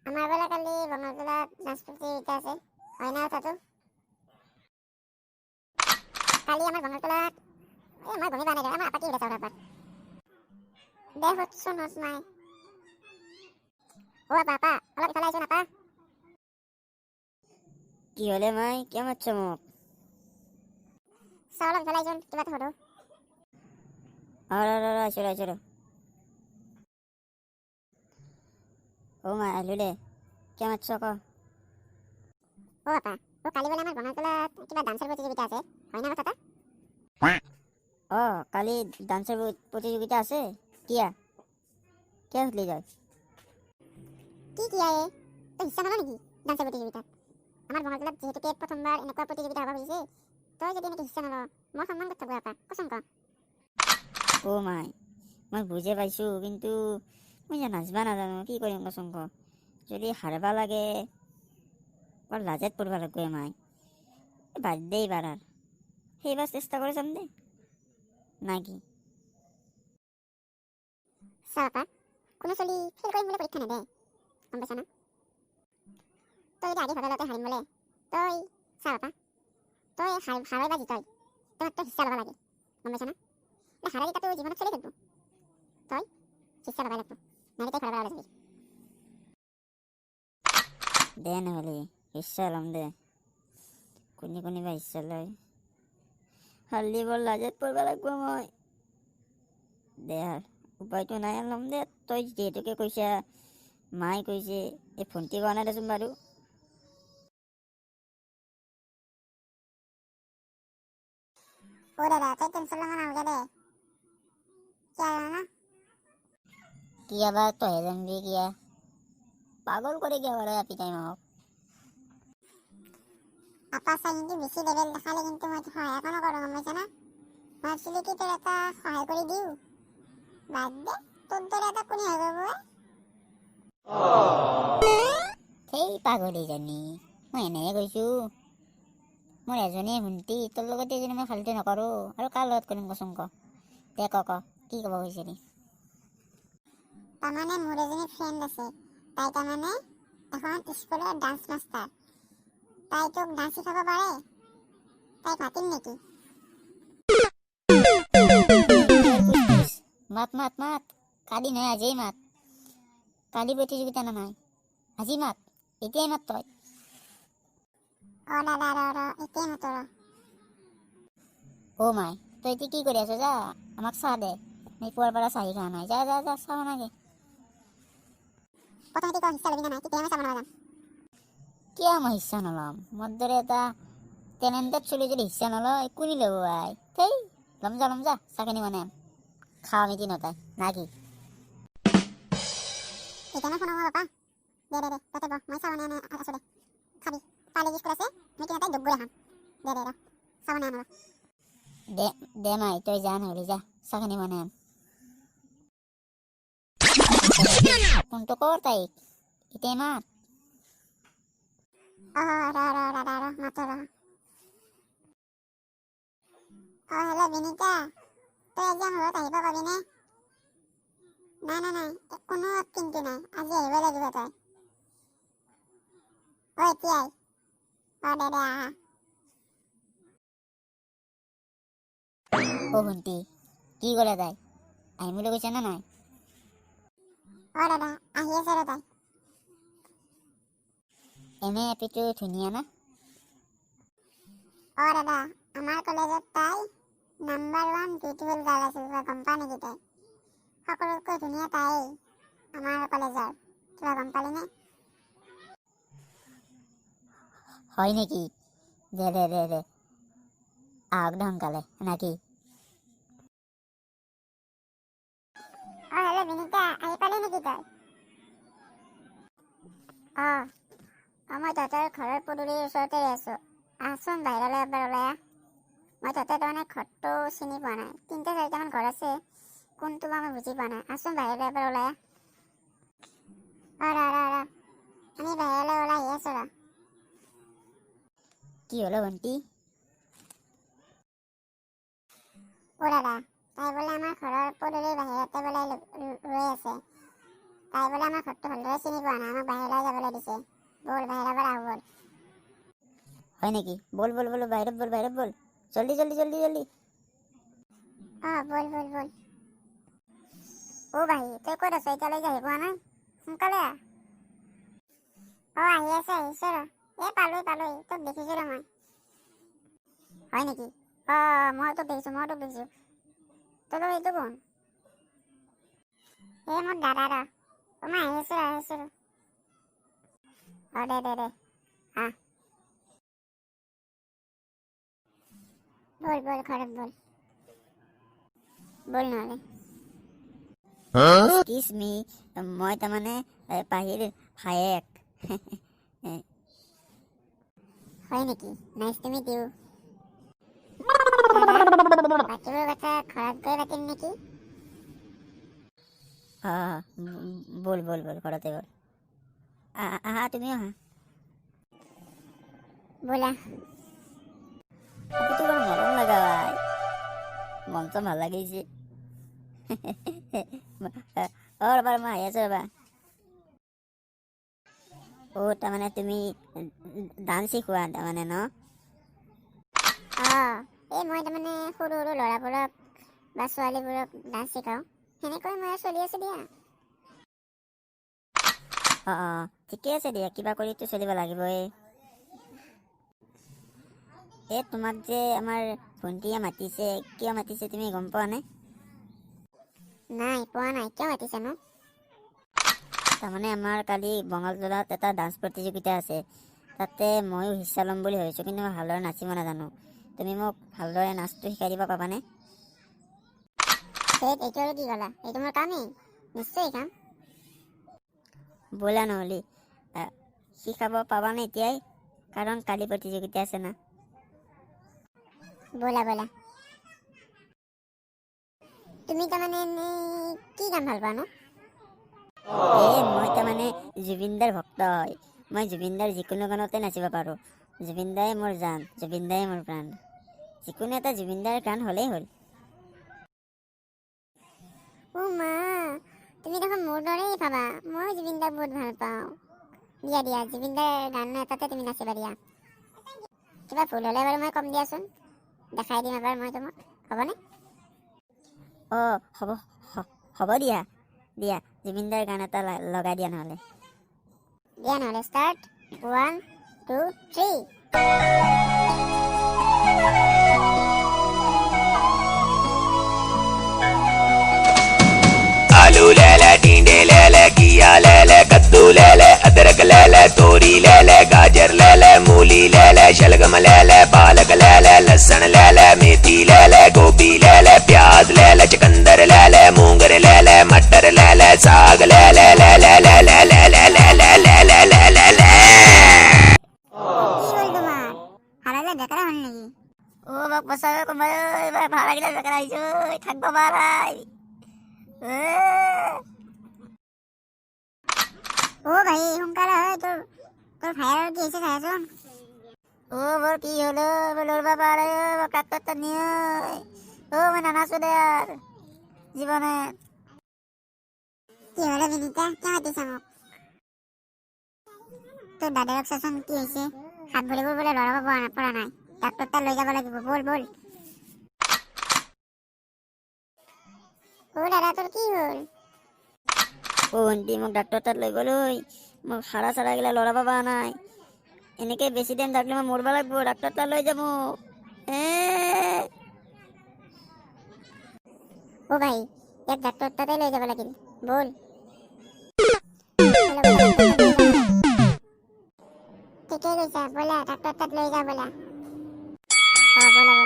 আমাৰ বোলে কালি বনতলাত নাচ প্ৰতিযোগিতা আছে, হয় না কথাটো? কালি আমাৰ বনতলাত মই গমেই পোৱা নাই, আমাৰ আপা কি ওলাইছে আমাৰ আপাৰ দে হতচোন হত নাই। অ' আপা অলপ ইফালে আহিছোন আপা। কি হলে মাই, কিয় মাতছ মোক? চাও অলপ ইফালে আহিছোন, কিবা এটা সোধো। আহিছো। অ মাই আহিলো দে, কিয় মাতছ ক? অ' আপা, কালি বোলে আমাৰ বনতলাত কিবা ডান্সৰ প্ৰতিযোগিতা আছে, হয় না কথাটা? কালি ডান্সৰ প্ৰতিযোগিতা আছে, কিয় সুধলি তই? কি আয়ে তই হিস্সা নল নেকি ডান্সৰ প্ৰতিযোগিতাত? আমাৰ বনতলাত যিহেতুকে প্ৰথমবাৰ এনেকুৱা প্ৰতিযোগিতা হ'ব খুজিছে, তই যদি এনেকে হিস্সা নল মই সন্মান কৰি থাকবো আপা, কচোন ক। অ মাই, মই বুজি পাইছো, কিন্তু মই যে নাচবা নাজানো, কি কৰিম কচোন ক? যদি হাৰবা লাগে বৰ লাজত পৰিবা লাগব মাই। বাদ দে এইবাৰ আৰ, সেইবাৰ চেষ্টা কৰি চাম দে, নাকি? চা আপা, কোনো চলি ফেল কৰিম বোলে পৰীক্ষা নেদে, গম পাইছা না? তই যদি আগে ভাবে তই হাৰিম বোলে, তই চা আপা, তই হাৰই বা জিতই তই হিস্সা ল'বা লাগে, গম পাইছা না? হাৰা জিতাটো জীৱনত চলি থাকবো, তই হিস্সা ল'বাই লাগবো, নহলে তই ঘৰৰ পৰা ওলাই যাবি। দে নহ'লে হিস্সা ল'ম দে, কোনিবা হিস্সা লয়, হাৰলি বৰ লাজত পৰিবা লাগব মই। দে আৰ উপায়তো নাই আৰু, ল'ম দে, তই যিহেতুকে কৈছা, মাই কৈছে, এই ভণ্টি কোৱা নাই দেচোন বাৰু। অ দাদা তই টেনচন ল'ব নালগে দে, কিয় জানা? কিয়া বা তইহে জানবি কিয়া, পাগল কৰি কিয়া কৰে এনি টাইম মোক। আপা চাই কিন্তু বেছি লেভেল দেখালে কিন্তু মই সহায় একো নকৰো, গম পাইছা না? মই ভাবছিলো কি তোৰ এটা সহায় কৰি দিও, বাদ দে, তোৰ দৰে এটা কোনে সহায় কৰিব? সেই পাগলী জানি, মই এনেহে কৈছো, মোৰ এজনীয়ে ভণ্টি, তোৰ লগতে যদি মই ফাল্টু নকৰো আৰু কাৰ লগত কৰিম কচোন ক? দে ক কি ক'ব খুজিছিলি? তাৰমানে মোৰ এজনী ফ্ৰেণ্ড আছে, তাই তাৰমানে এখন স্কুলৰ ডান্স মাষ্টাৰ, তাই তোক ডান্স শিকাব পাৰে, তাইক মাতিম নেকি? মাত, কালি নহয় আজিয়ে মাত, কালি প্ৰতিযোগিতা নহয়, আজি মাত, এতিয়াই মাত তই। অ দাদা ৰ এতিয়াই মাতো ৰ। অ মাই, তই এতিয়া কি কৰি আছ, যা আমাক চাহ দে, আমি পুৱাৰ পৰা চাহি খোৱা নাই, যা চাহ বনাগে। প্ৰথমতে তই হিস্সা ল'বি না নাই, তেতিয়াহে চাহ বনাব যাম। কিয় মই হিস্সা নলম? মোৰ দৰে এটা টেলেণ্টেড চলি যদি হিস্সা নলয়, কোনি ল'ব আই? থেই, ল'ম যা চাহখিনি বনাম, খাওঁ আমি তিনিওটাই, না কি? সেইকাৰণে ফোন পাপা, দে তাতে বহ, মই চাহ বনাই আছো দে, খাবি, পাৰ্লে স্কুল আছে, আমি তিনিওটাই দৌৰ খাম, দে চাহ বনাই আনো ৰ। দে মাই, তই যা নহ'লে যা, চাহখিনি বনাই আন। ফোনটো কৰ তাইক, এতিয়াই মাত। দাদা মাতো ৰ। হেল্ল' বিনীতা, তই আজি আমাৰ ঘৰত আহিব পাৰিনে? নাই, কোনো কিন্তু নাই, আজি আহিবই লাগিব তই। এতিয়াই? দে আহা। অ ভণ্টি, কি ক'লে তাই, আহিম বুলি কৈছে নে নাই? দাদা আহি আছে ৰ তাই। এনে এপিটো ধুনীয়া না? দাদা, আমাৰ কলেজত তাই নাম্বাৰ 1 বিউটিফুল গাৰ্ল আছিল, গম পা নেকি তই? সকলোতকৈ ধুনীয়া তাই আমাৰ কলেজৰ, কিবা গম পালি নে? হয় নেকি? দে আহক দে সোনকালে, নাকি? হেল্ল' বিনীতা, আহি পালি নেকি তই? মই তহঁতৰ ঘৰৰ পদূলিৰ ওচৰতে আছো, আহচোন বাহিৰলৈ এবাৰ ওলাই আহ। মই তহঁতৰ তাৰমানে ঘৰটো চিনি পোৱা নাই, 3-4টামান ঘৰ আছে, কোনটো বা মই বুজি পোৱা নাই, আহচোন বাহিৰলৈ এবাৰ ওলাই আহ। ৰ আমি বাহিৰলৈ ওলাই আহি আছো ৰ। কি হলো ভণ্টি? দাদা, তাই বোলে আমাৰ ঘৰৰ পদূলিৰ বাহিৰতে বোলে ৰৈ আছে, তাই বোলে আমাৰ ঘৰটো ভালদৰে চিনি পোৱা নাই, আমাক বাহিৰলৈ যাবলৈ দিছে। বল বাহিৰৰ পৰা আহো বল। হয় নেকি? বল বল বল, বাহিৰত বল, বাহিৰত বল, জল্দি জল্দি জল্দি জল্দি। বল বল বল। ভাই তই ক'ত আছ? এতিয়ালৈকে আহি পোৱা নাই, সোনকালে আহ। আহি আছে আহিছে ৰ। পালোই তোক দেখিছো ৰ মই। হয় নেকি? মই তোক দেখিছো। তোৰ এইটো কোন? মোৰ দাদা ৰ। মই আহি আছো ৰ। দে আহ। বল ঘৰত বল নহ'লে। এক্সকিউজ মি, মই তাৰমানে পাহিৰ ভায়েক। হয় নেকি? Nice to meet you. বাকীবোৰ কথা ঘৰত গৈ পাতিম নেকি? বল ঘৰতে বল। আহা তুমিও আহা। ব'লা। আপুটো বৰ মৰম লগা ভাই, মন চন ভাল লাগিছে। ৰ'বা মই আহি আছো ৰ'বা। তাৰমানে তুমি ডান্স শিকোৱা তাৰমানে ন? মই তাৰমানে সৰু ল'ৰাবোৰক বা ছোৱালীবোৰক ডান্স শিকাওঁ। সেনেকৈ মই চলি আছো দিয়া। ঠিকে আছে দিয়া, কিবা কৰিতো চলিব লাগিবই। তোমাক যে আমাৰ ভণ্টিয়ে মাতিছে, কিয় মাতিছে তুমি গম পোৱা নে? নাই পোৱা নাই, কিয় মাতিছে নো? তাৰমানে আমাৰ কালি বঙালতলাত এটা ডান্স প্ৰতিযোগিতা আছে, তাতে ময়ো হিচ্ছা ল'ম বুলি ভাবিছোঁ, কিন্তু মই ভালদৰে নাচিব নাজানো। তুমি মোক ভালদৰে নাচটো শিকাই দিব পাবানে? এইটো আৰু কি ক'লা? এইটো মোৰ কামেই, নিশ্চয় শিকাম। ব'লা নহ'লে, শিকাব পাবানে এতিয়াই? কাৰণ কালি প্ৰতিযোগিতা আছে না। ব'লা। তুমি তাৰমানে কি গান ভাল পোৱা নো? মই তাৰমানে জুবিনদাৰ ভক্ত হয়। মই জুবিনদাৰ যিকোনো গানতে নাচিব পাৰোঁ। জুবিনদাই মোৰ জান, জুবিনদাই মোৰ প্ৰাণ। যিকোনো এটা জুবিনদাৰ গান হ'লেই হ'ল। মা, তুমি দেখোন মোৰ দৰেই ভাবা। মই জুবিনদাক বহুত ভাল পাওঁ। দিয়া জুবিনদাৰ গান এটাতে তুমি নাচিবা দিয়া। কিবা ভুল হ'লে বাৰু মই কম দিয়াচোন, দেখাই দিম এবাৰ মই তোমাক, হ'বনে? হ'ব দিয়া জুবিনদাৰ গান এটা লগাই দিয়া নহ'লে। ষ্টাৰ্ট। 1 2 3। आलू ले ले, टींडे ले ले, घिया ले ले, कद्दू ले ले, अदरक ले ले, तोरी ले ले, गाजर ले ले, मूली ले ले, शलगम ले ले, पालक ले ले, लहसुन ले ले, मेथी ले ले, गोभी ले ले, प्याज ले ले, चुकंदर ले ले, मूंगर ले ले, मटर ले ले, साग ले ले ले ले ले ले ले ले ले ले ले ले ले ले ले। কি হ'ল তোমাৰ? হাৰালে বেকাৰ হ'ল নেকি? মোক বছৰ কোনোবাই ভাড়া গিলা বেকাৰ আহিছো, থাকিব পৰা নাই। ভাই সোনকালে হয়, তোৰ ভাইৰ কি হৈছে চাচোন। মোৰ কি হলো, মই লড়বা পারে, ডাক্তারটা নিয়ে মই নানাচো দে আর জীবনে। কি হলো বিনিতা, কিয় মাতিছা মোক? তোৰ দাদাক চাচোন কি হৈছে, হাত ভৰিবোৰ বোলে লৰাব পৰা নাই। ডাক্তৰ তাত লৈ যাব লাগিব, বল। দাদা তোৰ কি হ'ল? ভণ্টি মোক ডাক্তৰ তাত লৈ গ'লৈ, মোক হাড়া চাড়া গিলা লৰাব পৰা নাই। এনেকে বেছি টাইম থাকলে মই মৰবা লাগবো, ডাক্তৰ তাত লৈ যাব। ভাই ইয়াক ডাক্তৰ তাতে লৈ যাব লাগিল, বল। ঠিকেই কৈছা, ব'লা ডাক্তৰ তাত লৈ যাওঁ ব'লা। ব'লা